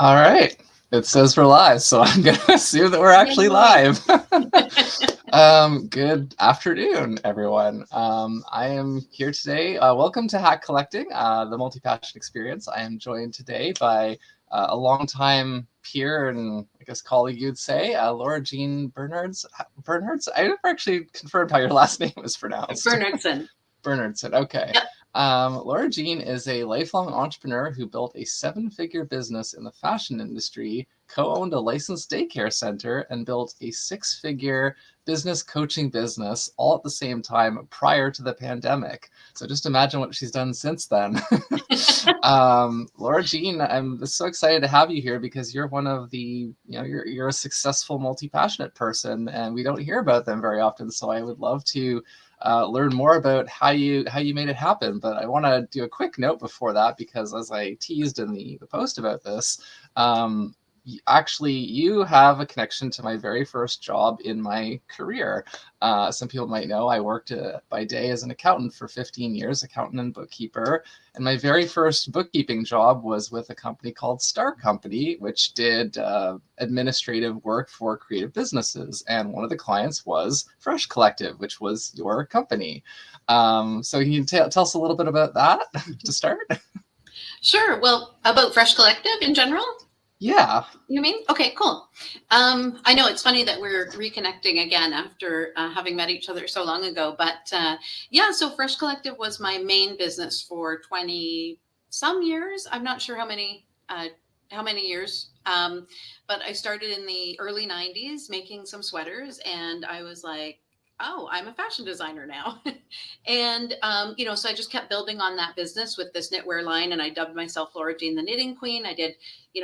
All right. It says we're live, so I'm going to assume that we're actually live. Good afternoon, everyone. I am here today. Welcome to Hack Collecting, the multi-passion experience. I am joined today by a longtime peer and I guess colleague, you'd say, Laura Jean Bernhardson. I never actually confirmed how your last name was pronounced. Bernhardson. Bernhardson. Okay. Yep. Laura Jean is a lifelong entrepreneur who built a 7-figure business in the fashion industry, co-owned a licensed daycare center, and built a 6-figure business coaching business all at the same time prior to the pandemic. So just imagine what she's done since then. Laura Jean, I'm so excited to have you here because you're one of the, you're a successful multi-passionate person, and we don't hear about them very often. So I would love to learn more about how you made it happen. But I want to do a quick note before that, because as I teased in the post about this, actually you have a connection to my very first job in my career. Some people might know I worked by day as an accountant for 15 years, accountant and bookkeeper. And my very first bookkeeping job was with a company called Star Company, which did administrative work for creative businesses. And one of the clients was Fresh Collective, which was your company. So can you tell us a little bit about that to start? Sure. Well, about Fresh Collective in general? Yeah. You mean? Okay, cool. I know it's funny that we're reconnecting again after having met each other so long ago, but yeah, so Fresh Collective was my main business for 20 some years. I'm not sure how many years, but I started in the early 90s making some sweaters, and I was like, oh, I'm a fashion designer now. And, so I just kept building on that business with this knitwear line, and I dubbed myself Laura Jean, the Knitting Queen. I did,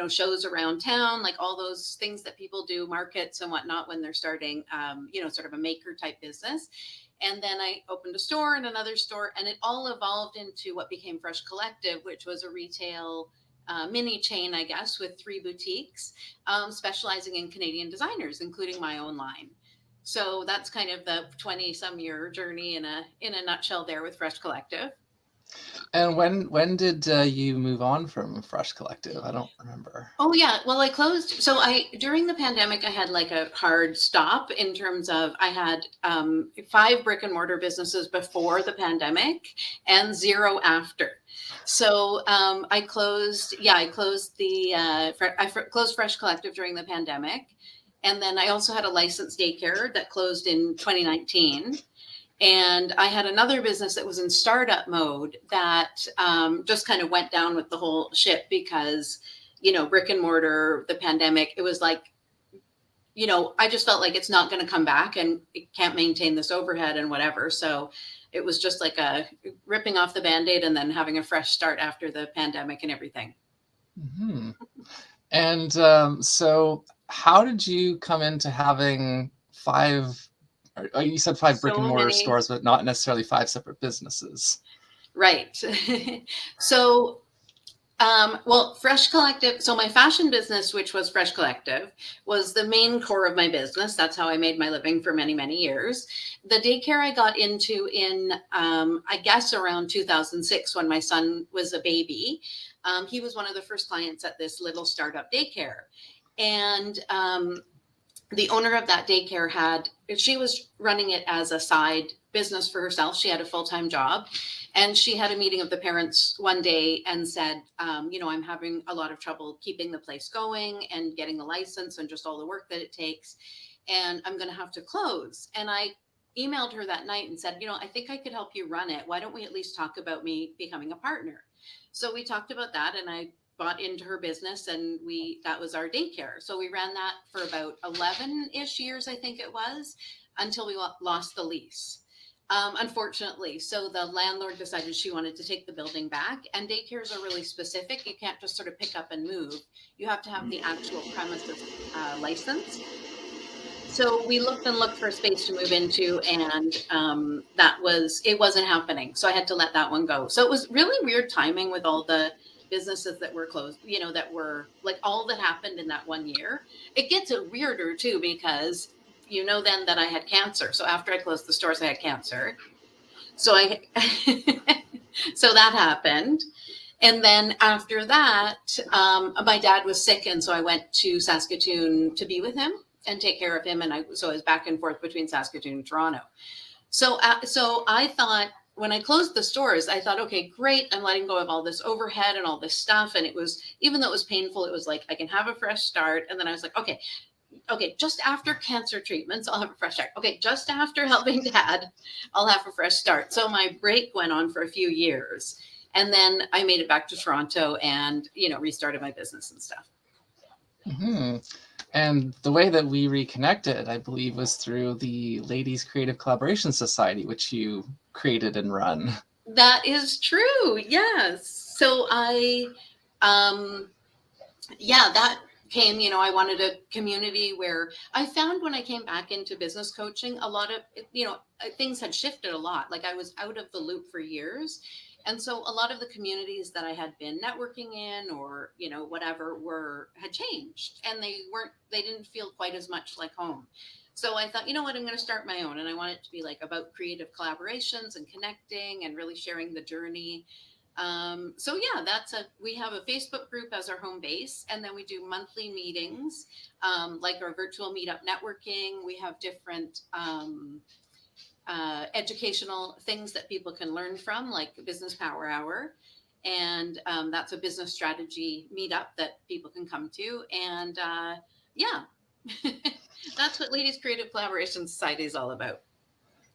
shows around town, like all those things that people do, markets and whatnot, when they're starting, sort of a maker type business. And then I opened a store and another store, and it all evolved into what became Fresh Collective, which was a retail mini chain, I guess, with 3 boutiques, specializing in Canadian designers, including my own line. So that's kind of the 20-some year journey in a nutshell there with Fresh Collective. And when did you move on from Fresh Collective? I don't remember. Oh yeah, well I closed. So during the pandemic I had like a hard stop in terms of I had 5 brick and mortar businesses before the pandemic and 0 after. So I closed closed Fresh Collective during the pandemic. And then I also had a licensed daycare that closed in 2019. And I had another business that was in startup mode that just kind of went down with the whole ship because, brick and mortar, the pandemic, it was like, I just felt like it's not going to come back and it can't maintain this overhead and whatever. So it was just like a ripping off the Band-Aid and then having a fresh start after the pandemic and everything. Mm-hmm. And so how did you come into having 5, you said 5 brick and mortar stores, but not necessarily 5 separate businesses? Right. So, Fresh Collective, so my fashion business, which was Fresh Collective, was the main core of my business. That's how I made my living for many, many years. The daycare I got into in, I guess, around 2006 when my son was a baby. He was one of the first clients at this little startup daycare. And the owner of that daycare she was running it as a side business for herself. She had a full-time job, and she had a meeting of the parents one day and said, I'm having a lot of trouble keeping the place going and getting the license and just all the work that it takes. And I'm going to have to close. And I emailed her that night and said, I think I could help you run it. Why don't we at least talk about me becoming a partner? So we talked about that, and I bought into her business, and that was our daycare. So we ran that for about 11-ish years, I think it was, until we lost the lease. Unfortunately. So the landlord decided she wanted to take the building back, and daycares are really specific. You can't just sort of pick up and move. You have to have the actual premises license. So we looked for a space to move into, and it wasn't happening. So I had to let that one go. So it was really weird timing with all the businesses that were closed, that were like all that happened in that one year. It gets weirder too, because then that I had cancer. So after I closed the stores, I had cancer. So so that happened. And then after that, my dad was sick, and so I went to Saskatoon to be with him and take care of him. And I was back and forth between Saskatoon and Toronto. So I thought, when I closed the stores, I thought, okay, great, I'm letting go of all this overhead and all this stuff. And it was, even though it was painful, it was like, I can have a fresh start. And then I was like, okay, just after cancer treatments, I'll have a fresh start. Okay, just after helping dad, I'll have a fresh start. So my break went on for a few years. And then I made it back to Toronto and, restarted my business and stuff. Mm-hmm. And the way that we reconnected, I believe, was through the Ladies Creative Collaboration Society, which you created and run. That is true. Yes. So that came, I wanted a community where I found, when I came back into business coaching, a lot of, things had shifted a lot. Like, I was out of the loop for years. And so a lot of the communities that I had been networking in, or, whatever, had changed, and they didn't feel quite as much like home. So I thought, you know what, I'm going to start my own. And I want it to be like about creative collaborations and connecting and really sharing the journey. So yeah, we have a Facebook group as our home base, and then we do monthly meetings, like our virtual meetup networking. We have different educational things that people can learn from, like Business Power Hour. And that's a business strategy meetup that people can come to. And yeah, that's what Ladies Creative Collaboration Society is all about.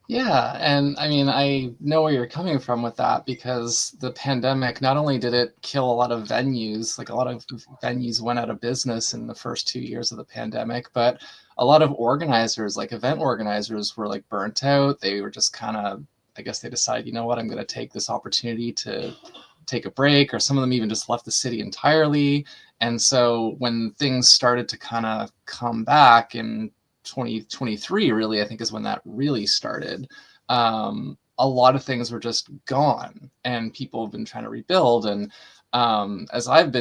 Yeah, and I mean, I know where you're coming from with that, because the pandemic, not only did it kill a lot of venues, like a lot of venues went out of business in the first 2 years of the pandemic, but a lot of organizers, like event organizers, were like burnt out. They were just kind of, I guess they decided, you know what, I'm going to take this opportunity to take a break, or some of them even just left the city entirely. And so when things started to kind of come back in 2023, really, I think, is when that really started. A lot of things were just gone, and people have been trying to rebuild. And as I've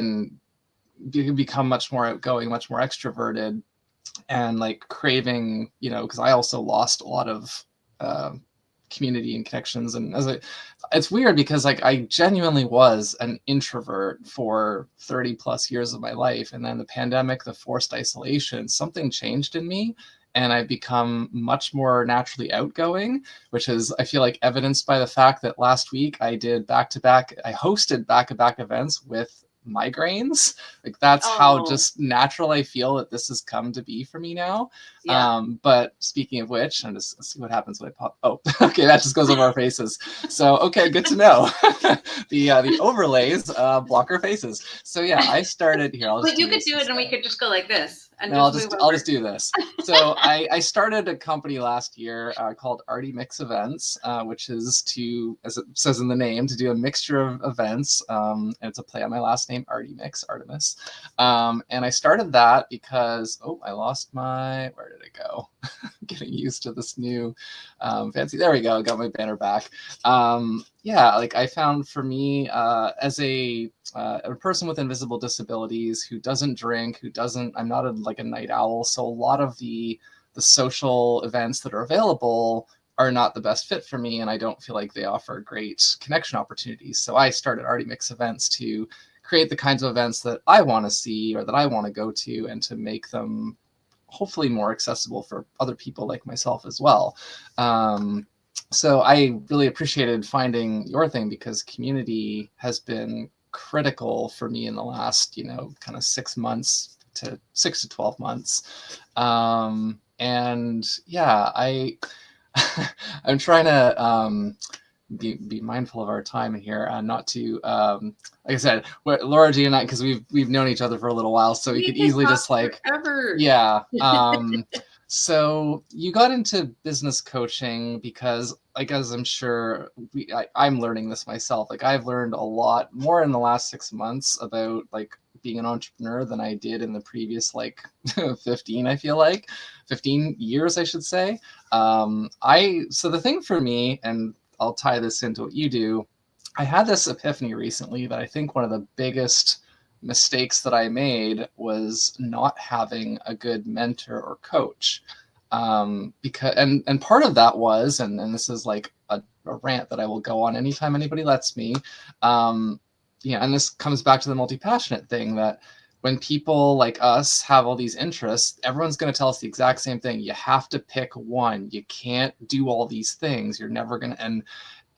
become much more outgoing, much more extroverted, and like craving, because I also lost a lot of community and connections. And it's weird, because like I genuinely was an introvert for 30 plus years of my life, and then the pandemic, the forced isolation, something changed in me, and I've become much more naturally outgoing, which is, I feel like, evidenced by the fact that last week I hosted back-to-back events with migraines. Like, that's how just natural I feel that this has come to be for me now. Yeah. But speaking of which, I'm just, let's see what happens when I pop. Oh, okay, that just goes over our faces. So okay, good to know. The overlays block our faces. So yeah, I started here. But you could do it, and we could just go like this. And no, I'll just do this. So I started a company last year called Arty Mix Events, which is to, as it says in the name, to do a mixture of events. And it's a play on my last name, Arty Mix, Artemis. And I started that because, I lost where did it go? Getting used to this new fancy. There we go. Got my banner back. Yeah, like I found, for me, as a person with invisible disabilities who doesn't drink, I'm not like a night owl. So a lot of the social events that are available are not the best fit for me, and I don't feel like they offer great connection opportunities. So I started Arty Mix Events to create the kinds of events that I want to see, or that I want to go to, and to make them hopefully more accessible for other people like myself as well. So I really appreciated finding your thing, because community has been critical for me in the last, kind of 6 months to 6 to 12 months. And yeah, I'm trying to be mindful of our time here, and not to, like I said, Laura G and I, because we've known each other for a little while, so we could easily just like forever. Yeah. So you got into business coaching because, like, as I'm sure I'm learning this myself, like I've learned a lot more in the last 6 months about like being an entrepreneur than I did in the previous like 15, I feel like 15 years, I should say. So the thing for me, and I'll tie this into what you do, I had this epiphany recently that I think one of the biggest mistakes that I made was not having a good mentor or coach. Because and part of that was, and this is like a rant that I will go on anytime anybody lets me. Yeah, and this comes back to the multi-passionate thing, that when people like us have all these interests, everyone's going to tell us the exact same thing. You have to pick one. You can't do all these things. You're never going to.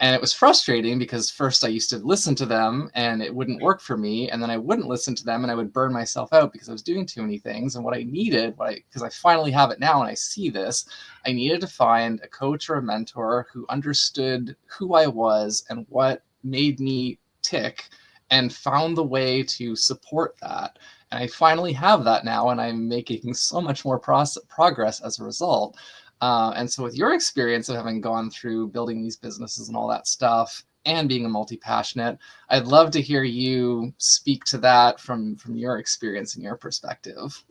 And it was frustrating because first I used to listen to them and it wouldn't work for me. And then I wouldn't listen to them and I would burn myself out because I was doing too many things. And what I needed, because I finally have it now and I see this, I needed to find a coach or a mentor who understood who I was and what made me tick and found the way to support that. And I finally have that now, and I'm making so much more progress as a result. And so, with your experience of having gone through building these businesses and all that stuff, and being a multi-passionate, I'd love to hear you speak to that from your experience and your perspective.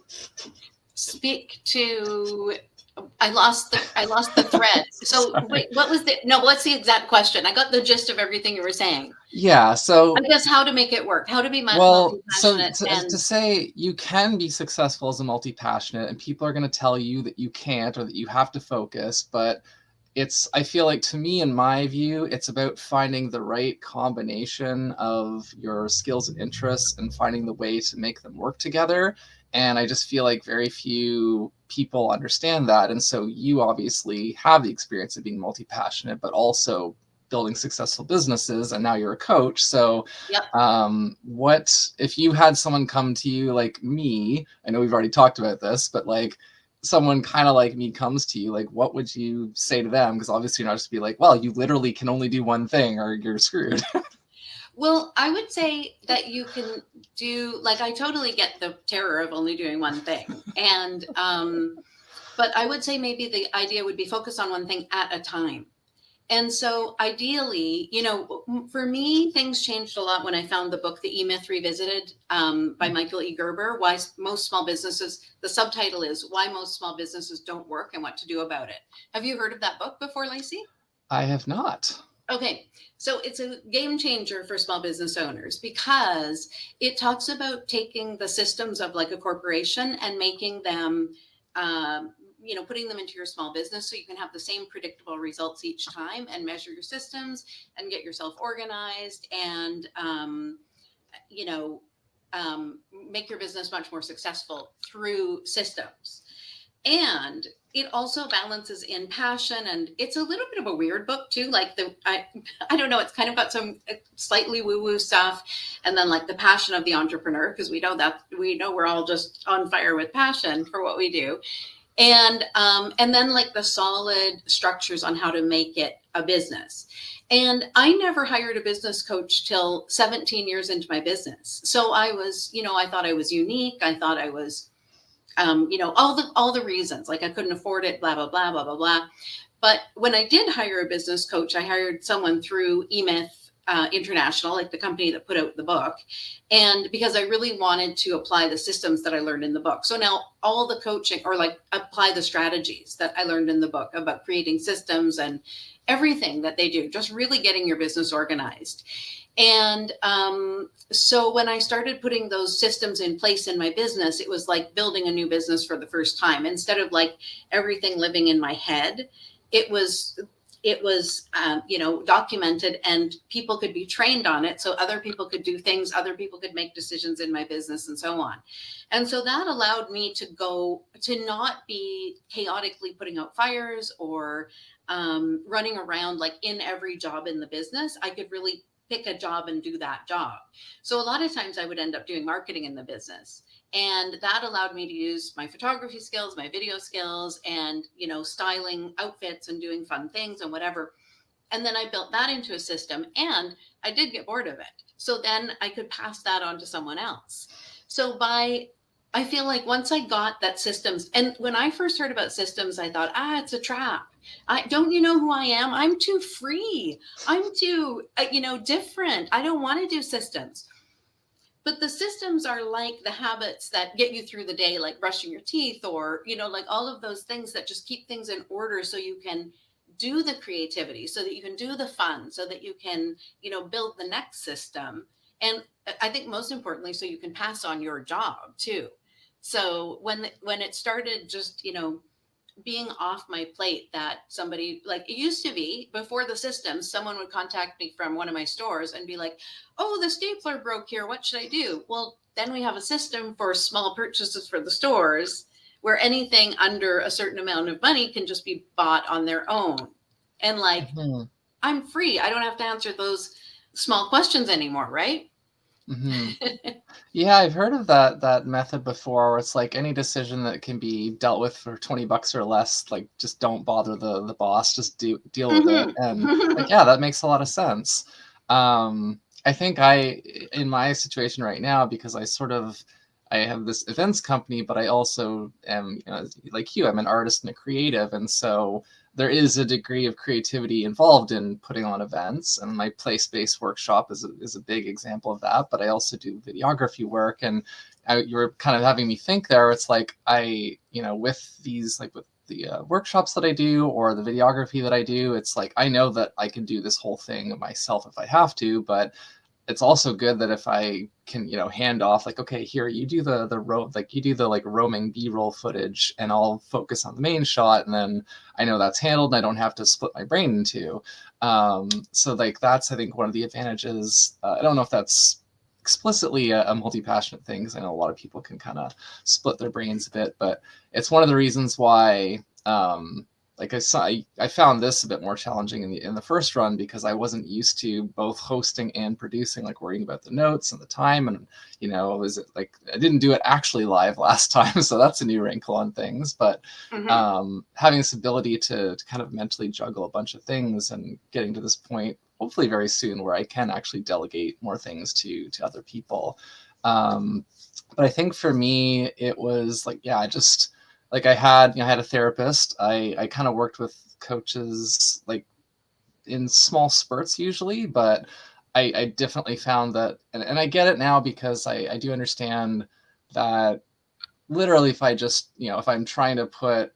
Speak to. I lost the thread. So wait, what was the no? What's the exact question? I got the gist of everything you were saying. Yeah. I So, guess how to make it work, how to be well, so multi-passionate, to and say you can be successful as a multi-passionate, and people are going to tell you that you can't or that you have to focus, but I feel like, to me, in my view, it's about finding the right combination of your skills and interests and finding the way to make them work together. And I just feel like very few people understand that. And so you obviously have the experience of being multi-passionate, but also building successful businesses, and now you're a coach. So yep. what if you had someone come to you like me? I know we've already talked about this, but like someone kind of like me comes to you, like what would you say to them? Because obviously you're not just be like, well, you literally can only do one thing or you're screwed. Well, I would say that you can do, like, I totally get the terror of only doing one thing, and but I would say maybe the idea would be focus on one thing at a time. And so ideally, for me, things changed a lot when I found the book, The E-Myth Revisited, by Michael E. Gerber. Most small businesses, the subtitle is Why Most Small Businesses Don't Work and What to Do About It. Have you heard of that book before, Lacey? I have not. Okay, so it's a game changer for small business owners because it talks about taking the systems of like a corporation and making them, putting them into your small business so you can have the same predictable results each time and measure your systems and get yourself organized and, you know, make your business much more successful through systems. And it also balances in passion, and it's a little bit of a weird book too, like I don't know, it's kind of got some slightly woo woo stuff, and then like the passion of the entrepreneur, because we know we're all just on fire with passion for what we do, and then like the solid structures on how to make it a business. And I never hired a business coach till 17 years into my business, so I was, I thought I was unique, I thought I was, all the reasons, like I couldn't afford it, blah, blah, blah, blah, blah, blah. But when I did hire a business coach, I hired someone through eMyth International, like the company that put out the book. And because I really wanted to apply the systems that I learned in the book. So now all the coaching, or like apply the strategies that I learned in the book about creating systems and everything that they do, just really getting your business organized. And so when I started putting those systems in place in my business, it was like building a new business for the first time. Instead of like everything living in my head, it was documented, and people could be trained on it. So other people could do things, other people could make decisions in my business, and so on. And so that allowed me to not be chaotically putting out fires or running around like in every job in the business. I could really pick a job and do that job. So a lot of times I would end up doing marketing in the business. And that allowed me to use my photography skills, my video skills, and, styling outfits and doing fun things and whatever. And then I built that into a system, and I did get bored of it. So then I could pass that on to someone else. I feel like once I got that systems, and when I first heard about systems, I thought, it's a trap. Don't you know who I am? I'm too free. I'm too, different. I don't want to do systems. But the systems are like the habits that get you through the day, like brushing your teeth, or, like all of those things that just keep things in order so you can do the creativity, so that you can do the fun, so that you can, build the next system. And I think most importantly, so you can pass on your job too. So when it started just, being off my plate that somebody, like it used to be before the system, someone would contact me from one of my stores and be like, oh, the stapler broke here, what should I do? Well, then we have a system for small purchases for the stores where anything under a certain amount of money can just be bought on their own. And like, Mm-hmm. I'm free, I don't have to answer those small questions anymore, right? Mm-hmm. Yeah, I've heard of that method before, where it's like any decision that can be dealt with for $20 or less, like just don't bother the boss, just deal with it. And like, Mm-hmm. yeah, that makes a lot of sense. I think in my situation right now, because I have this events company, but I also am, like you, I'm an artist and a creative, and so there is a degree of creativity involved in putting on events, and my place-based workshop is a big example of that. But I also do videography work, and you were kind of having me think there. It's like with these, like with the workshops that I do or the videography that I do, it's like I know that I can do this whole thing myself if I have to, but it's also good that if I can, hand off, like, okay, here, you do you do the like roaming B-roll footage, and I'll focus on the main shot, and then I know that's handled, and I don't have to split my brain in two. So like that's, I think, one of the advantages. I don't know if that's explicitly a multi-passionate thing, because I know a lot of people can kind of split their brains a bit, but it's one of the reasons why. Like I found this a bit more challenging in the first run, because I wasn't used to both hosting and producing, like worrying about the notes and the time, and I didn't do it actually live last time, so that's a new wrinkle on things. But Mm-hmm. having this ability to kind of mentally juggle a bunch of things, and getting to this point, hopefully very soon, where I can actually delegate more things to other people. But I think for me, it was like, yeah, I just like I had a therapist. I kind of worked with coaches like in small spurts usually, but I definitely found that, and I get it now, because I do understand that literally if I just, if I'm trying to put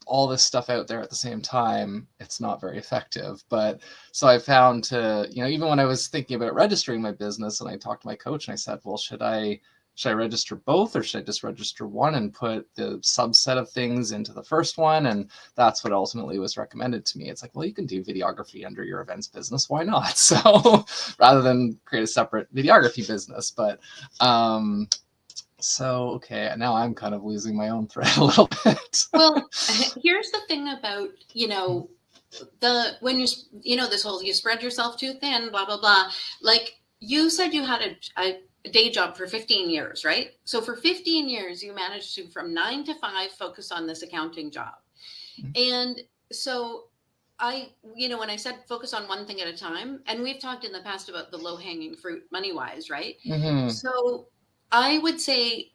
all this stuff out there at the same time, it's not very effective. But so I found even when I was thinking about registering my business, and I talked to my coach and I said, well, should I register both, or should I just register one and put the subset of things into the first one? And that's what ultimately was recommended to me. It's like, well, you can do videography under your events business. Why not? So rather than create a separate videography business. But so, okay, now I'm kind of losing my own thread a little bit. Well, here's the thing about, this whole, you spread yourself too thin, blah, blah, blah. Like you said, you had a day job for 15 years, right? So for 15 years, you managed to, from 9 to 5, focus on this accounting job. And so when I said focus on one thing at a time, and we've talked in the past about the low hanging fruit money wise, right? Mm-hmm. So I would say,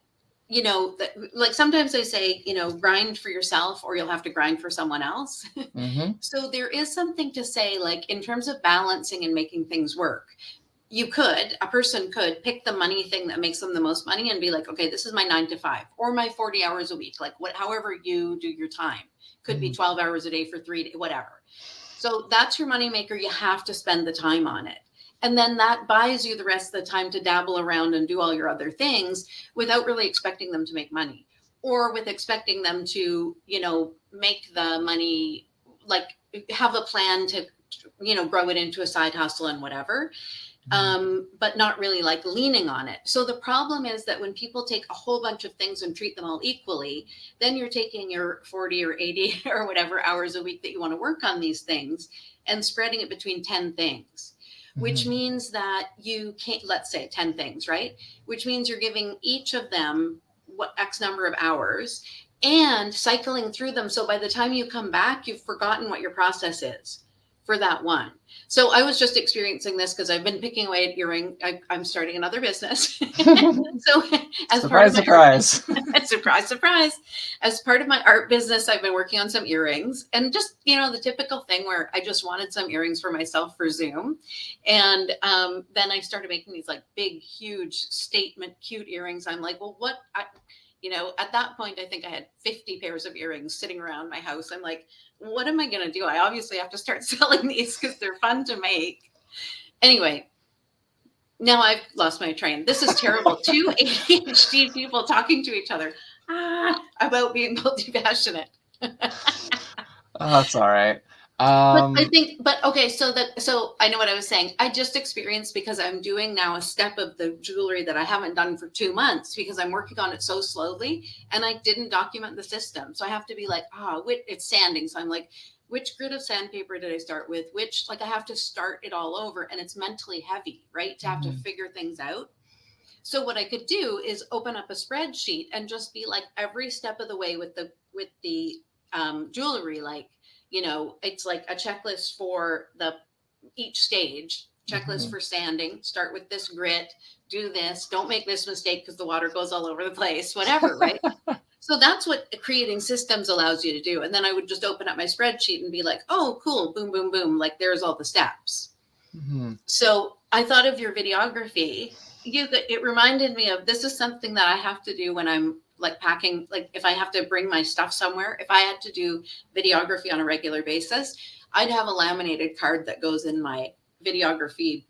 that, like sometimes I say, grind for yourself or you'll have to grind for someone else. Mm-hmm. So there is something to say, like in terms of balancing and making things work. A person could pick the money thing that makes them the most money and be like, okay, this is my 9 to 5 or my 40 hours a week, like however you do your time. Could be 12 hours a day for 3 days, whatever. So that's your moneymaker. You have to spend the time on it. And then that buys you the rest of the time to dabble around and do all your other things without really expecting them to make money, or with expecting them to, make the money, like have a plan to, grow it into a side hustle and whatever. But not really like leaning on it. So the problem is that when people take a whole bunch of things and treat them all equally, then you're taking your 40 or 80 or whatever hours a week that you want to work on these things and spreading it between 10 things, which means that you can't, let's say 10 things, right? Which means you're giving each of them what X number of hours and cycling through them. So by the time you come back, you've forgotten what your process is for that one. So I was just experiencing this because I've been picking away at earring. I'm starting another business. So as Surprise, part of my surprise. surprise, surprise. As part of my art business, I've been working on some earrings, and just, the typical thing where I just wanted some earrings for myself for Zoom. And then I started making these like big, huge statement, cute earrings. I'm like, well, at that point, I think I had 50 pairs of earrings sitting around my house. I'm like, what am I going to do? I obviously have to start selling these because they're fun to make. Anyway, now I've lost my train. This is terrible. Two ADHD people talking to each other about being multi-passionate. Oh, that's all right. But I think, but okay, so I know what I was saying. I just experienced because I'm doing now a step of the jewelry that I haven't done for 2 months because I'm working on it so slowly and I didn't document the system. So I have to be like, it's sanding. So I'm like, which grit of sandpaper did I start with? Which, like, I have to start it all over and it's mentally heavy, right? To have to Mhm. figure things out. So what I could do is open up a spreadsheet and just be like every step of the way with the jewelry, like, it's like a checklist for the each stage, checklist Mhm. for sanding, start with this grit, do this, don't make this mistake because the water goes all over the place, whatever, right? So that's what creating systems allows you to do. And then I would just open up my spreadsheet and be like, oh, cool, boom, boom, boom. Like there's all the steps. Mhm. So I thought of your videography. It reminded me of this is something that I have to do when I'm like packing, like if I have to bring my stuff somewhere, if I had to do videography on a regular basis, I'd have a laminated card that goes in my videography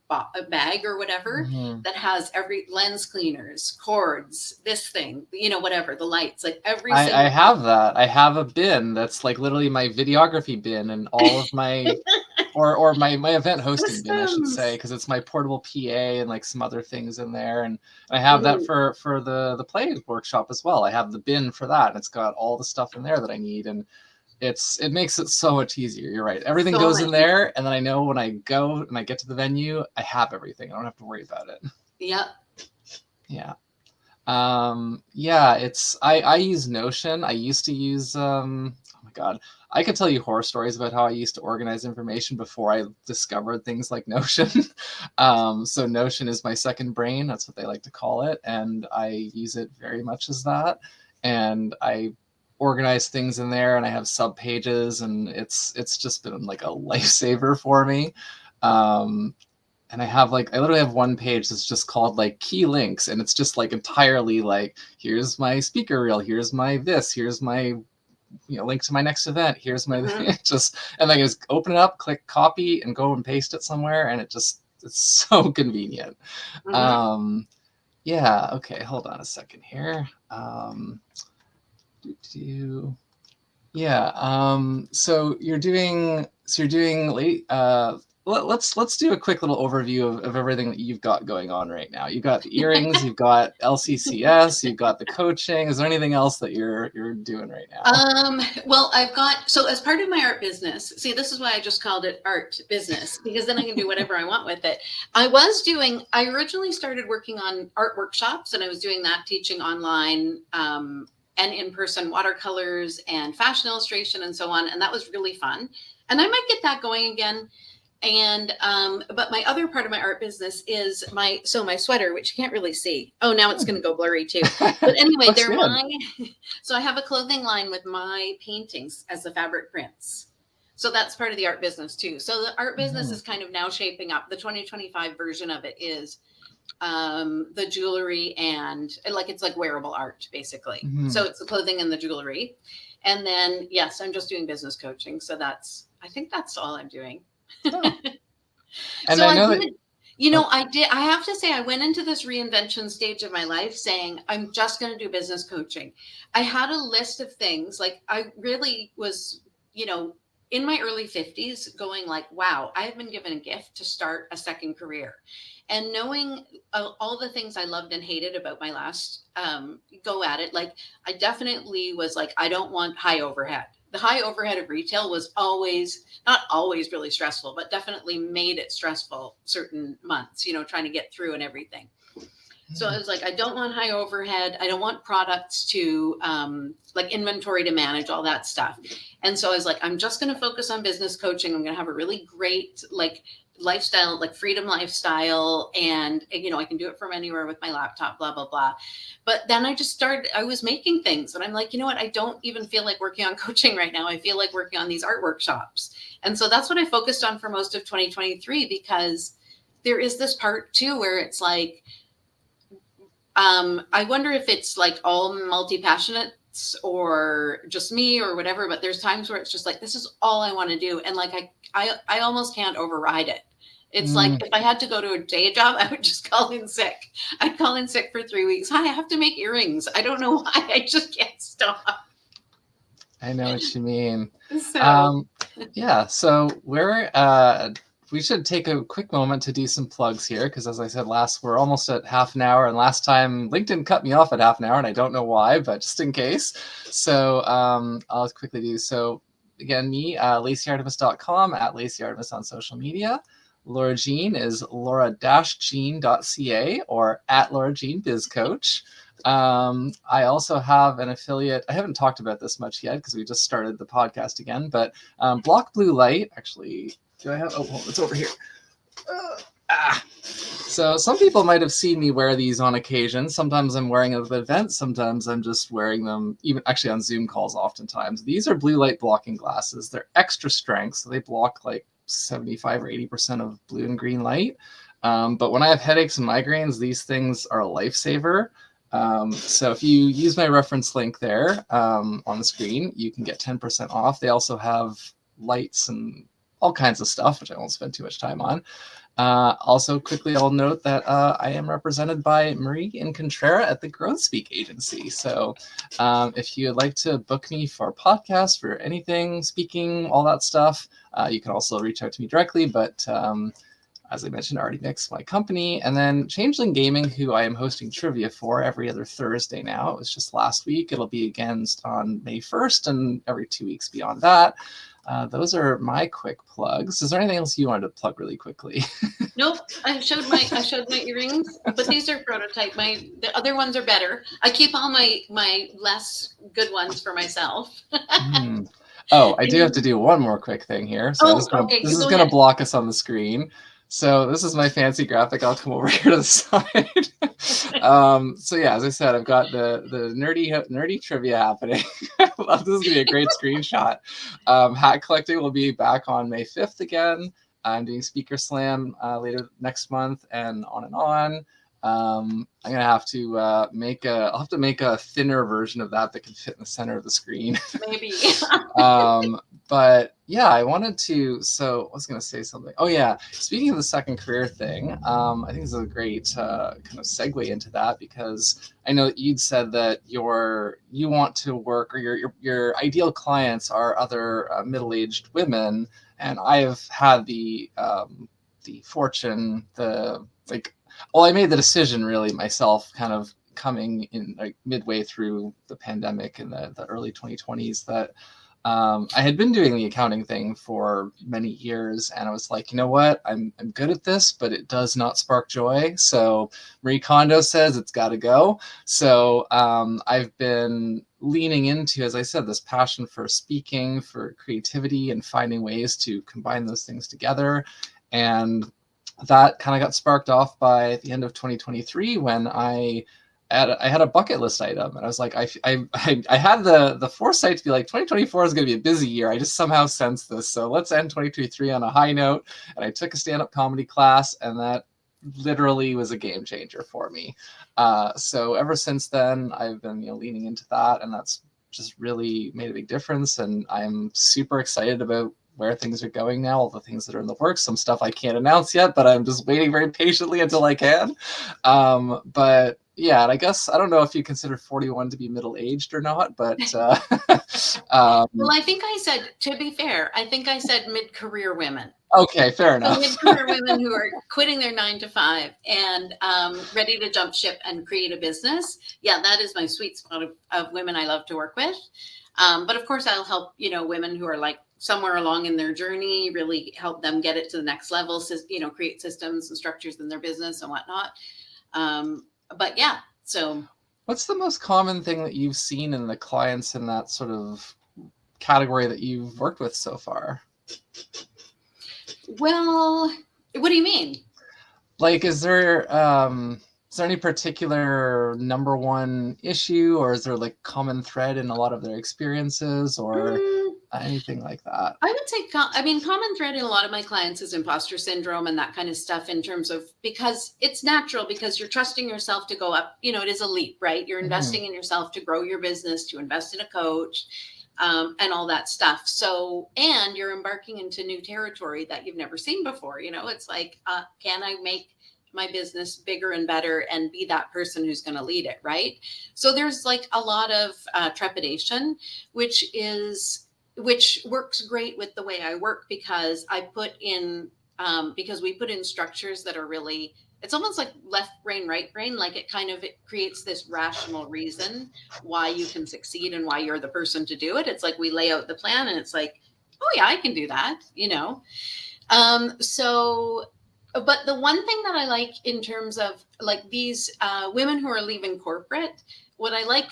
bag or whatever Mhm. that has every lens cleaners, cords, this thing, whatever, the lights, like every I single have that. I have a bin that's like literally my videography bin and all of my or my event hosting bin, I should say, systems. because it's my portable PA and like some other things in there. And I have that Mhm. for the play workshop as well. I have the bin for that, and it's got all the stuff in there that I need, and it makes it so much easier. You're right. Everything So goes in much easier. there, and then I know when I go and I get to the venue, I have everything. I don't have to worry about it. Yep. Yeah. Yeah, I use Notion. I used to use oh my God. I could tell you horror stories about how I used to organize information before I discovered things like Notion. So Notion is my second brain, that's what they like to call it, and I use it very much as that. And I organize things in there and I have sub pages and it's just been like a lifesaver for me. Um, and I literally have one page that's just called like key links, and it's just like entirely like here's my speaker reel, here's my this, here's my link to my next event, here's my Hmm. just and I just open it up, click copy, and go and paste it somewhere, and it's so convenient. Hmm. Um, yeah, okay, hold on a second here. Do, do, yeah. So you're doing late. Let's do a quick little overview of everything that you've got going on right now. You've got the earrings, you've got LCCS, you've got the coaching. Is there anything else that you're doing right now? Well, so as part of my art business, see, this is why I just called it art business, because then I can do whatever I want with it. I originally started working on art workshops and I was doing that, teaching online, and in-person watercolors and fashion illustration and so on. And that was really fun. And I might get that going again. And but my other part of my art business is my sweater, which you can't really see. Oh, now it's going to go blurry too. But anyway, Looks they're good. my so I have a clothing line with my paintings as the fabric prints. So that's part of the art business too. So the art business Mhm, is kind of now shaping up. The 2025 version of it is the jewelry and like it's like wearable art basically. So mhm. it's the clothing and the jewelry. And then yes, I'm just doing business coaching. So I think that's all I'm doing. Oh, and So I I know that. did, Oh, I have to say, I went into this reinvention stage of my life saying, I'm just going to do business coaching. I had a list of things. Like, I really was, in my early 50s going like, wow, I have been given a gift to start a second career. And knowing all the things I loved and hated about my last go at it, like, I definitely was like, I don't want high overhead. The high overhead of retail was always not always really stressful, but definitely made it stressful certain months, trying to get through and everything. So I mhm, was like, I don't want high overhead. I don't want products to like inventory to manage, all that stuff. And so I was like, I'm just going to focus on business coaching. I'm going to have a really great like lifestyle, like freedom lifestyle. And, I can do it from anywhere with my laptop, blah, blah, blah. But then I was making things and I'm like, you know what? I don't even feel like working on coaching right now. I feel like working on these art workshops. And so that's what I focused on for most of 2023, because there is this part too where it's like, I wonder if it's like all multi passionates or just me or whatever, but there's times where it's just like, this is all I want to do. And like, I almost can't override it. It's like, mm. if I had to go to a day job, I would just call in sick. I'd call in sick for 3 weeks. Hi, I have to make earrings. I don't know why. I just can't stop. I know what you mean. So, Um, yeah, so we should take a quick moment to do some plugs here because, as I said we're almost at half an hour, and last time LinkedIn cut me off at half an hour, and I don't know why, but just in case. So I'll quickly do so. Again, me, LaceyArtemis.com, at LaceyArtemis on social media. Laura Jean is laura-jean.ca or at Laura Jean Biz Coach. I also have an affiliate. I haven't talked about this much yet because we just started the podcast again, but Block Blue Light, actually, do I have? Oh, it's over here. So some people might have seen me wear these on occasion. Sometimes I'm wearing them at events. Sometimes I'm just wearing them, even actually on Zoom calls oftentimes. These are blue light blocking glasses. They're extra strength, so they block like 75 or 80% of blue and green light. But when I have headaches and migraines, these things are a lifesaver. So if you use my reference link there on the screen, you can get 10% off. They also have lights and all kinds of stuff, which I won't spend too much time on. Also, quickly, I'll note that I am represented by Marie and Contrera at the Growth Speak Agency. So if you'd like to book me for a podcast, for anything, speaking, all that stuff, you can also reach out to me directly. But as I mentioned, Already Mix, my company, and then Changeling Gaming, who I am hosting trivia for every other Thursday now. It was just last week. It'll be again on May 1st and every 2 weeks beyond that. Those are my quick plugs. Is there anything else you wanted to plug really quickly? nope. I showed my earrings, but these are prototype. The other ones are better. I keep all my less good ones for myself. Oh, I do have to do one more quick thing here. So Okay, this is go gonna ahead. block us on the screen. So this is my fancy graphic. I'll come over here to the side. So yeah, as I said, I've got the nerdy trivia happening. I love this. Is gonna be a great screenshot. Hat collecting will be back on May 5th again. I'm doing Speaker Slam later next month, and on and on. I'm gonna have to I'll have to make a thinner version of that can fit in the center of the screen. Maybe. But yeah, I wanted to. So I was gonna say something. Oh yeah, speaking of the second career thing, I think this is a great kind of segue into that because I know that you'd said that you want to work or your ideal clients are other middle-aged women, and I have had the fortune well, I made the decision really myself, kind of coming in like midway through the pandemic in the early 2020s that I had been doing the accounting thing for many years, and I was like, you know what, I'm good at this, but it does not spark joy. So Marie Kondo says it's got to go. So I've been leaning into, as I said, this passion for speaking, for creativity, and finding ways to combine those things together. And that kind of got sparked off by the end of 2023 when I had a bucket list item, and I was like, I had the foresight to be like, 2024 is going to be a busy year. I just somehow sensed this, so let's end 2023 on a high note. And I took a stand-up comedy class, and that literally was a game changer for me. So ever since then, I've been leaning into that, and that's just really made a big difference. And I'm super excited about where things are going now, all the things that are in the works, some stuff I can't announce yet, but I'm just waiting very patiently until I can. But yeah, and I guess I don't know if you consider 41 to be middle-aged or not, but Well, I think I said, to be fair, I think I said mid-career women. Okay, fair enough. So mid-career women who are quitting their 9 to 5 and ready to jump ship and create a business. Yeah, that is my sweet spot of women I love to work with. But of course, I'll help women who are like somewhere along in their journey, really help them get it to the next level. Create systems and structures in their business and whatnot. But yeah, so. What's the most common thing that you've seen in the clients in that sort of category that you've worked with so far? Well, what do you mean? Like, is there any particular number one issue, or is there like common thread in a lot of their experiences, or anything like that? I would say, common thread in a lot of my clients is imposter syndrome and that kind of stuff, in terms of, because it's natural, because you're trusting yourself to go up. It is a leap, right? You're investing in yourself to grow your business, to invest in a coach, and all that stuff. So, and you're embarking into new territory that you've never seen before. It's like, can I make my business bigger and better and be that person who's going to lead it, right? So there's like a lot of trepidation, which works great with the way I work, because I put in because we put in structures that are really, it's almost like left brain, right brain. Like it creates this rational reason why you can succeed and why you're the person to do it. It's like we lay out the plan and it's like, oh yeah, I can do that, you know? So, but the one thing that I like in terms of like these women who are leaving corporate, what I like,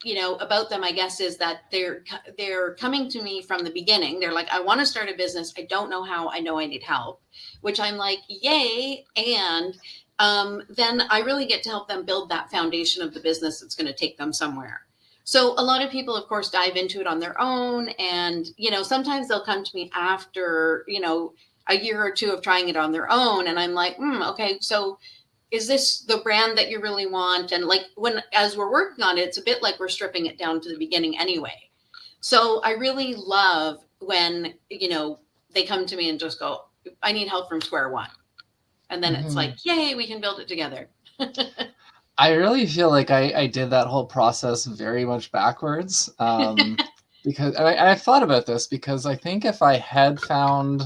you know, about them, I guess, is that they're coming to me from the beginning. They're like, I want to start a business. I don't know how. I know I need help, which I'm like, yay. And then I really get to help them build that foundation of the business that's going to take them somewhere. So a lot of people, of course, dive into it on their own. And, you know, sometimes they'll come to me after, you know, a year or two of trying it on their own. And I'm like, okay, so is this the brand that you really want? And like as we're working on it, it's a bit like we're stripping it down to the beginning anyway. So I really love when, you know, they come to me and just go, I need help from square one. And then it's like, yay, we can build it together. I really feel like I did that whole process very much backwards. Because I've thought about this, because I think if I had found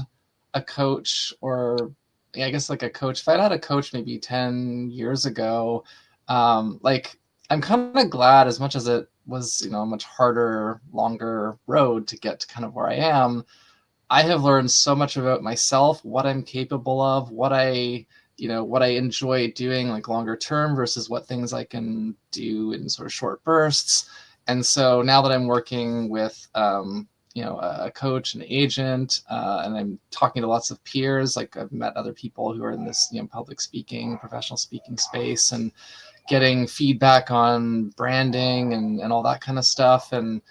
a coach, or I guess like a coach, if I'd had a coach maybe 10 years ago, like I'm kind of glad, as much as it was, you know, a much harder, longer road to get to kind of where I am, I have learned so much about myself, what I'm capable of, what I enjoy doing like longer term versus what things I can do in sort of short bursts. And so now that I'm working with, a coach, an agent, and I'm talking to lots of peers, like I've met other people who are in this, you know, public speaking, professional speaking space, and getting feedback on branding and all that kind of stuff. And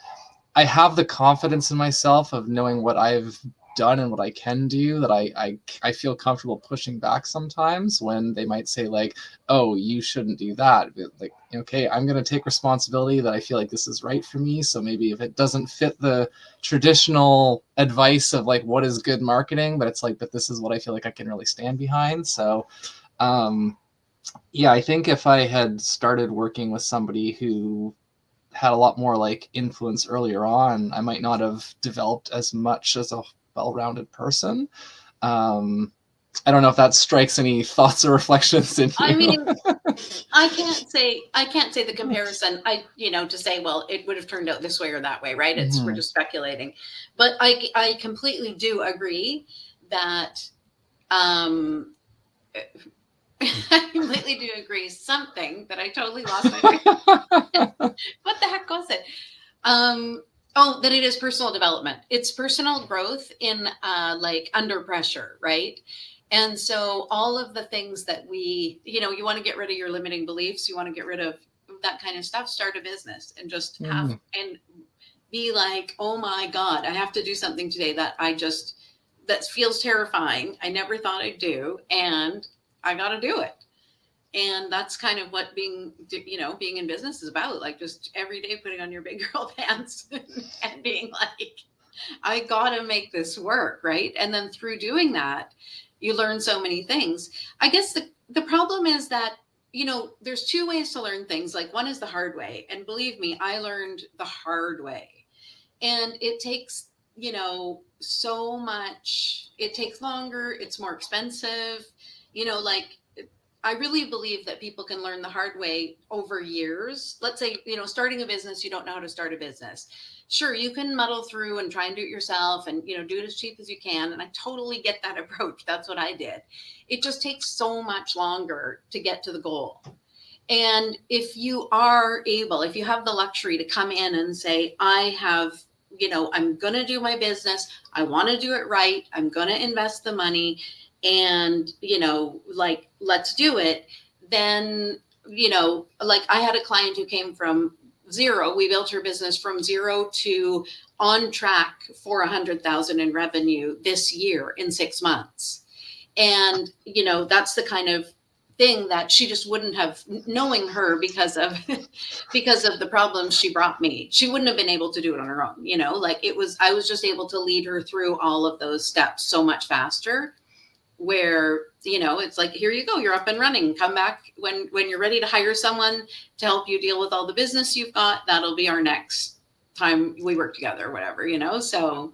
I have the confidence in myself of knowing what I've done and what I can do, that I feel comfortable pushing back sometimes when they might say like, oh, you shouldn't do that. Like, okay, I'm going to take responsibility that I feel like this is right for me. So maybe if it doesn't fit the traditional advice of like what is good marketing, but it's like, but this is what I feel like I can really stand behind. So yeah, I think if I had started working with somebody who had a lot more like influence earlier on, I might not have developed as much as a well-rounded person. I don't know if that strikes any thoughts or reflections in you. I mean, I can't say the comparison. To say, well, it would have turned out this way or that way, right? We're just speculating. But I completely do agree that I completely do agree. Something that I totally lost my what the heck was it? That it is personal development. It's personal growth in like under pressure, right? And so all of the things that you want to get rid of your limiting beliefs, you want to get rid of that kind of stuff, start a business and just have and be like, oh my God, I have to do something today that feels terrifying. I never thought I'd do, and I got to do it. And that's kind of what being in business is about. Like just every day putting on your big girl pants and being like, I got to make this work. Right. And then through doing that, you learn so many things. I guess the problem is that, there's two ways to learn things. Like one is the hard way. And believe me, I learned the hard way. And it takes, so much. It takes longer. It's more expensive. I really believe that people can learn the hard way over years. Let's say, starting a business, you don't know how to start a business. Sure, you can muddle through and try and do it yourself and, do it as cheap as you can. And I totally get that approach. That's what I did. It just takes so much longer to get to the goal. And if you have the luxury to come in and say, I have, I'm going to do my business. I want to do it right. I'm going to invest the money. And, let's do it. Then, I had a client who came from zero. We built her business from zero to on track for 100,000 in revenue this year in 6 months. And, that's the kind of thing that she just wouldn't have, knowing her because of the problems she brought me, she wouldn't have been able to do it on her own. I was just able to lead her through all of those steps so much faster, where it's like, here you go, you're up and running. Come back when you're ready to hire someone to help you deal with all the business you've got. That'll be our next time we work together, whatever, So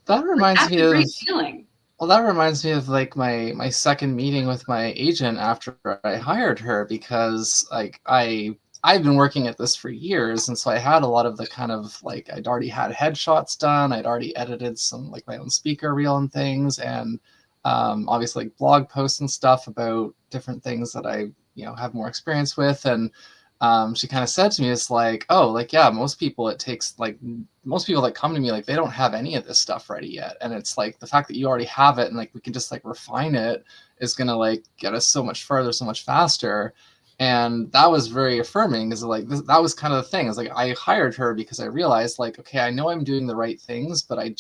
That like, reminds that's me a of great feeling. Well, that reminds me of like my second meeting with my agent after I hired her, because like I've been working at this for years, and so I had a lot of the kind of like, I'd already had headshots done, I'd already edited some like my own speaker reel and things, and obviously like blog posts and stuff about different things that I have more experience with. And she kind of said to me, it's like, oh, like, yeah, most people that come to me, like, they don't have any of this stuff ready yet. And it's like the fact that you already have it and like we can just like refine it is gonna like get us so much further, so much faster. And that was very affirming, because like that was kind of the thing. It's like I hired her because I realized, like, okay, I know I'm doing the right things, but I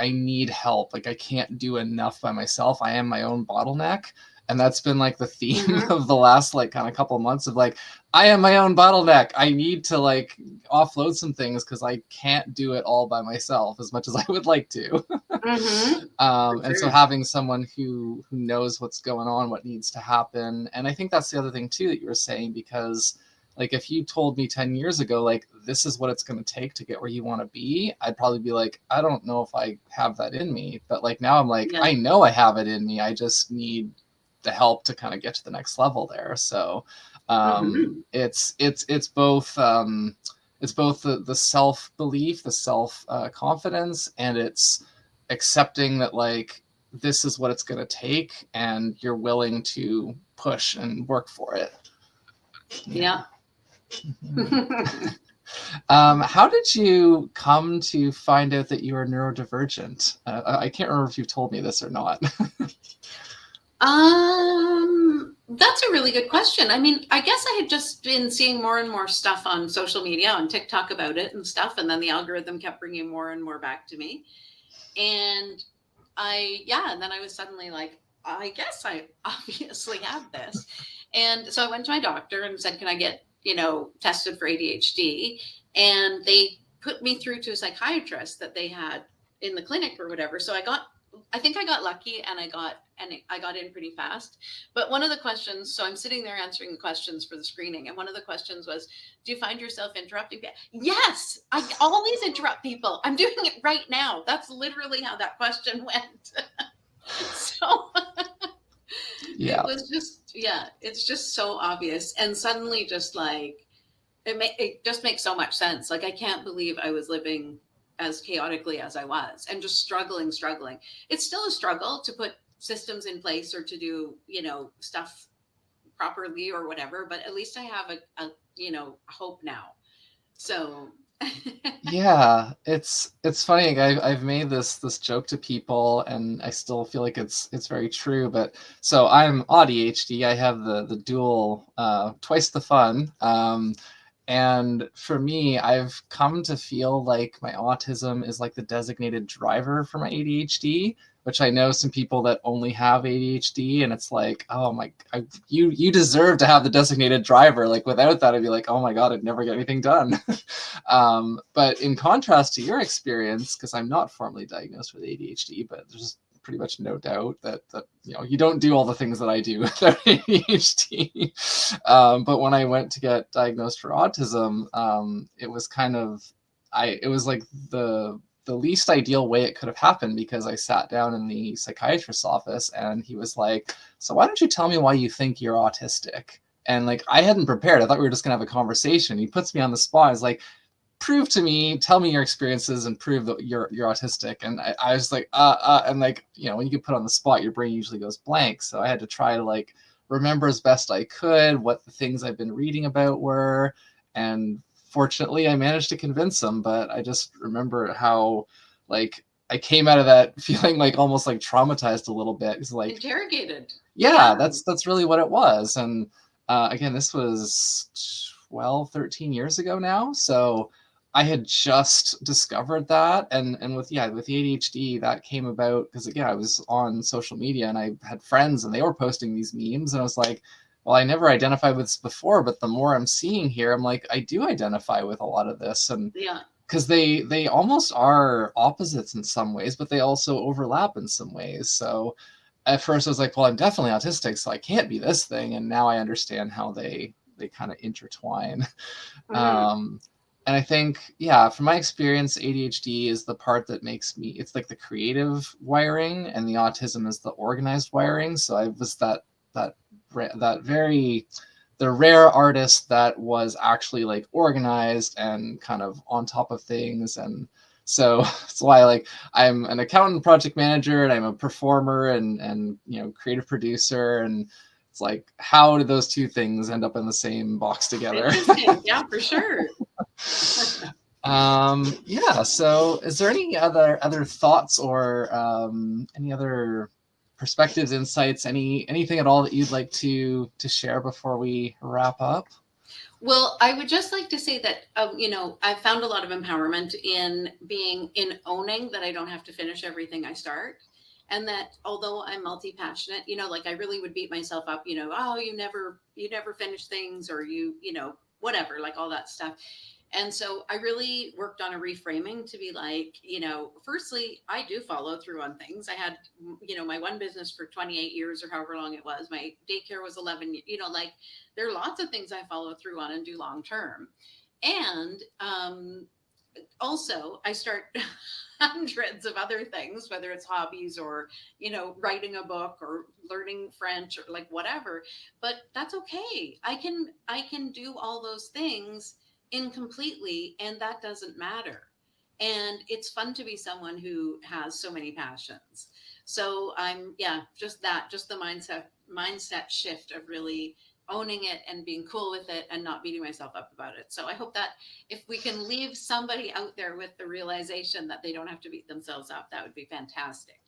need help. Like, I can't do enough by myself. I am my own bottleneck. And that's been like the theme Mm-hmm. of the last like kind of couple of months of like, I am my own bottleneck. I need to like offload some things because I can't do it all by myself as much as I would like to. Mm-hmm. For And so sure. having someone who knows what's going on, what needs to happen. And I think that's the other thing too that you were saying, because like if you told me 10 years ago, like, this is what it's going to take to get where you want to be, I'd probably be like, I don't know if I have that in me. But like now I'm like, Yeah. I know I have it in me. I just need the help to kind of get to the next level there. So Mm-hmm. it's both the self belief, the self confidence, and it's accepting that like this is what it's going to take, and you're willing to push and work for it. Yeah. How did you come to find out that you are neurodivergent? I can't remember if you've told me this or not. That's a really good question. I mean, I guess I had just been seeing more and more stuff on social media, on TikTok about it and stuff. And then the algorithm kept bringing more and more back to me. And and then I was suddenly like, I guess I obviously have this. And so I went to my doctor and said, can I get, tested for ADHD? And they put me through to a psychiatrist that they had in the clinic or whatever. So I think I got lucky, and I got in pretty fast. But one of the questions, so I'm sitting there answering the questions for the screening, and one of the questions was, do you find yourself interrupting people? Yes, I always interrupt people. I'm doing it right now. That's literally how that question went. So Yeah. it was just, it's just so obvious. And suddenly just like, it just makes so much sense. Like, I can't believe I was living as chaotically as I was, and just struggling. It's still a struggle to put systems in place or to do, stuff properly or whatever, but at least I have a hope now. So Yeah, it's funny. I've made this joke to people, and I still feel like it's very true. But so I'm ADHD. I have the dual twice the fun. And for me, I've come to feel like my autism is like the designated driver for my ADHD, which I know some people that only have ADHD, and it's like, oh my, you deserve to have the designated driver. Like without that, I'd be like, oh my God, I'd never get anything done. But in contrast to your experience, because I'm not formally diagnosed with ADHD, but there's pretty much no doubt that you don't do all the things that I do without ADHD. But when I went to get diagnosed for autism, it was kind of it was like the least ideal way it could have happened, because I sat down in the psychiatrist's office and he was like, so why don't you tell me why you think you're autistic? And like, I hadn't prepared. I thought we were just gonna have a conversation. He puts me on the spot. He's like, prove to me, tell me your experiences and prove that you're autistic. And I was like, and like, when you get put on the spot, your brain usually goes blank. So I had to try to like remember as best I could what the things I've been reading about were. And fortunately I managed to convince him, but I just remember how like I came out of that feeling like almost like traumatized a little bit. It's like, interrogated. yeah, that's really what it was. And again, this was 12, 13 years ago now. So I had just discovered that. And with the ADHD, that came about because, again, I was on social media and I had friends and they were posting these memes. And I was like, well, I never identified with this before, but the more I'm seeing here, I'm like, I do identify with a lot of this. And Yeah. because they almost are opposites in some ways, but they also overlap in some ways. So at first I was like, well, I'm definitely autistic, so I can't be this thing. And now I understand how they kind of intertwine. Mhm. Um, and I think, yeah, from my experience, ADHD is the part that makes me, it's like the creative wiring, and the autism is the organized wiring. So I was that, that very, the rare artist that was actually like organized and kind of on top of things. And so that's why, like, I'm an accountant, project manager, and I'm a performer and creative producer. And it's like, how did those two things end up in the same box together? Interesting. Yeah, for sure. Yeah. So, is there any other thoughts or any other perspectives, insights, anything at all that you'd like to share before we wrap up? Well, I would just like to say that, I found a lot of empowerment in owning that I don't have to finish everything I start. And that although I'm multi-passionate, like I really would beat myself up, oh, you never finish things, or whatever, like all that stuff. And so I really worked on a reframing to be like, firstly, I do follow through on things. I had, my one business for 28 years or however long it was. My daycare was 11, like there are lots of things I follow through on and do long term. And also, I start hundreds of other things, whether it's hobbies or, writing a book or learning French or like whatever. But that's okay. I can do all those things incompletely, and that doesn't matter. And it's fun to be someone who has so many passions. So just the mindset shift of really owning it and being cool with it and not beating myself up about it. So I hope that if we can leave somebody out there with the realization that they don't have to beat themselves up, that would be fantastic.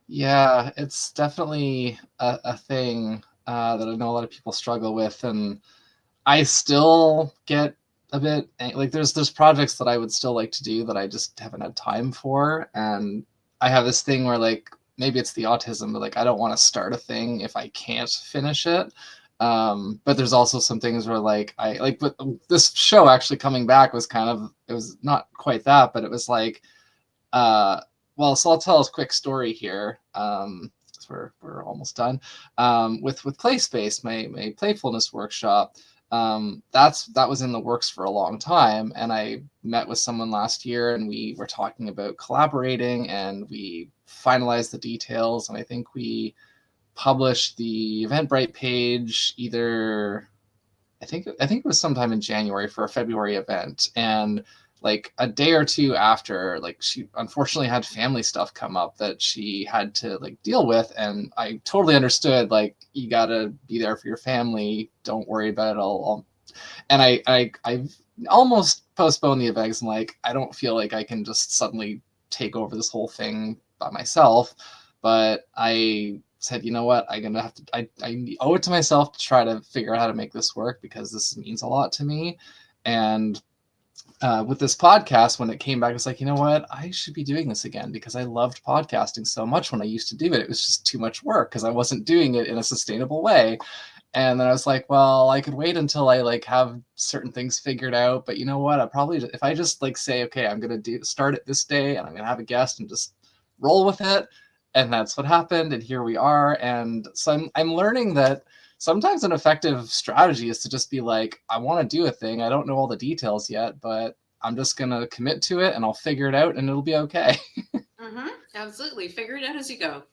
Yeah, it's definitely a thing that I know a lot of people struggle with, and I still get a bit like there's projects that I would still like to do that I just haven't had time for. And I have this thing where, like, maybe it's the autism, but like I don't want to start a thing if I can't finish it. But there's also some things where, like, I like, but this show actually coming back was kind of, it was not quite that, but it was like, uh well, so I'll tell a quick story here. 'Cause we're almost done. With Play Space, my playfulness workshop. That was in the works for a long time, and I met with someone last year, and we were talking about collaborating, and we finalized the details, and I think we published the Eventbrite page either, I think it was sometime in January for a February event. And like a day or two after, like, she unfortunately had family stuff come up that she had to like deal with. And I totally understood, like, you gotta be there for your family. Don't worry about it. And I've almost postponed the event 'cause I'm like, I don't feel like I can just suddenly take over this whole thing by myself. But I said, you know what, I'm gonna have to. I owe it to myself to try to figure out how to make this work, because this means a lot to me. And with this podcast, when it came back, it's like, you know what, I should be doing this again, because I loved podcasting so much when I used to do it. It was just too much work because I wasn't doing it in a sustainable way. And then I was like, well, I could wait until I like have certain things figured out. But you know what? I probably, if I just like say, okay, I'm gonna start it this day, and I'm gonna have a guest and just roll with it. And that's what happened. And here we are. And so I'm learning that sometimes an effective strategy is to just be like, I want to do a thing. I don't know all the details yet, but I'm just gonna commit to it, and I'll figure it out, and it'll be okay. Absolutely. Figure it out as you go.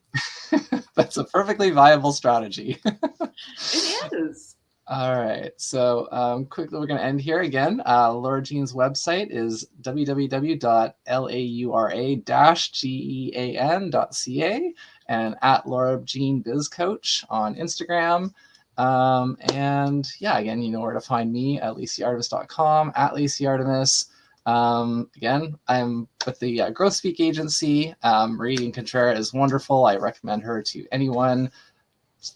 That's a perfectly viable strategy. It is. All right. So quickly, we're going to end here again. Laura Jean's website is www.laura-gean.ca, and at Laura Jean Biz Coach on Instagram. And yeah, again, you know where to find me at laceyartemis.com, at laceyartemis. Again, I'm with the Growth Speak Agency. Marie Contreras is wonderful. I recommend her to anyone.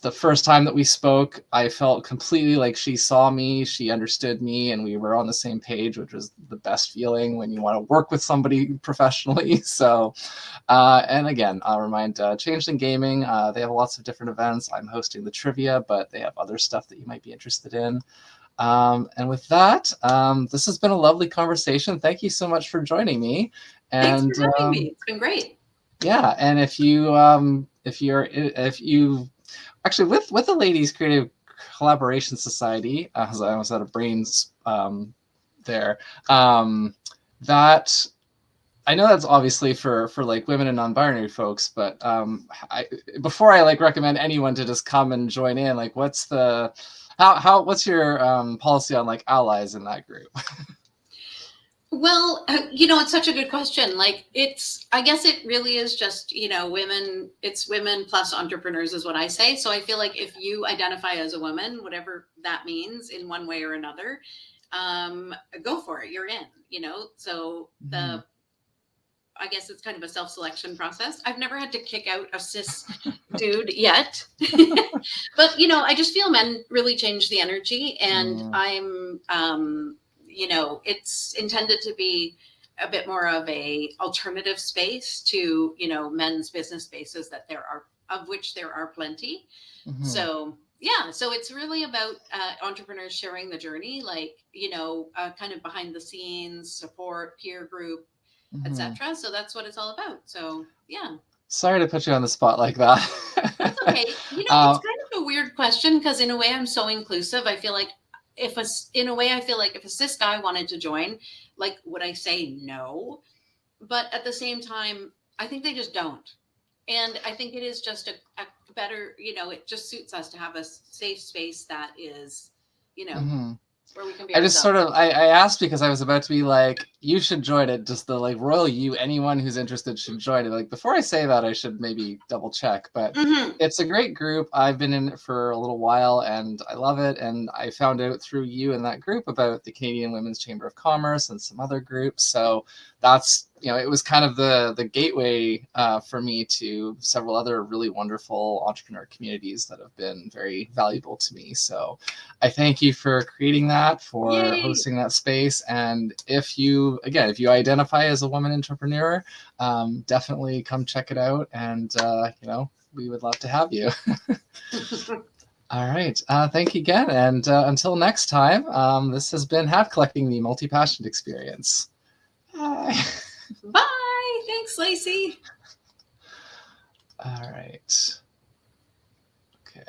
The first time that we spoke, I felt completely like she saw me, she understood me, and we were on the same page, which was the best feeling when you want to work with somebody professionally. So, and again, I'll remind Changeling Gaming, they have lots of different events. I'm hosting the trivia, but they have other stuff that you might be interested in. And with that, this has been a lovely conversation. Thank you so much for joining me. Thanks And for having me. It's been great. yeah, and if you if you actually with the Ladies Creative Collaboration Society, I almost had a brains there. That I know that's obviously for like women and non-binary folks, but before I like recommend anyone to just come and join in, like what's the what's your policy on like allies in that group? Well, it's such a good question. Like I guess it really is just, women, it's women plus entrepreneurs is what I say. So I feel like if you identify as a woman, whatever that means in one way or another, go for it. You're in, so I guess it's kind of a self-selection process. I've never had to kick out a cis dude yet, but I just feel men really change the energy, and it's intended to be a bit more of a alternative space to men's business spaces that of which there are plenty. So yeah, so it's really about entrepreneurs sharing the journey, like kind of behind the scenes support, peer group, etc. So that's what it's all about. So yeah. Sorry to put you on the spot like that. That's okay. It's kind of a weird question because in a way I'm so inclusive. I feel like if a cis guy wanted to join, like, would I say no? But at the same time, I think they just don't. And I think it is just a better, it just suits us to have a safe space that is, where we can be I just ourselves. sort of I asked because I was about to be like, you should join it. Just the like royal you, anyone who's interested should join it. Like before I say that, I should maybe double check. But it's a great group. I've been in it for a little while and I love it. And I found out through you and that group about the Canadian Women's Chamber of Commerce and some other groups. So that's it was kind of the gateway for me to several other really wonderful entrepreneur communities that have been very valuable to me. So I thank you for creating that, for hosting that space. And if you identify as a woman entrepreneur, definitely come check it out. And, we would love to have you. All right. Thank you again. And until next time, this has been Hat Collecting, the Multi-Passionate Experience. Bye. Bye. Thanks, Lacey. All right. Okay.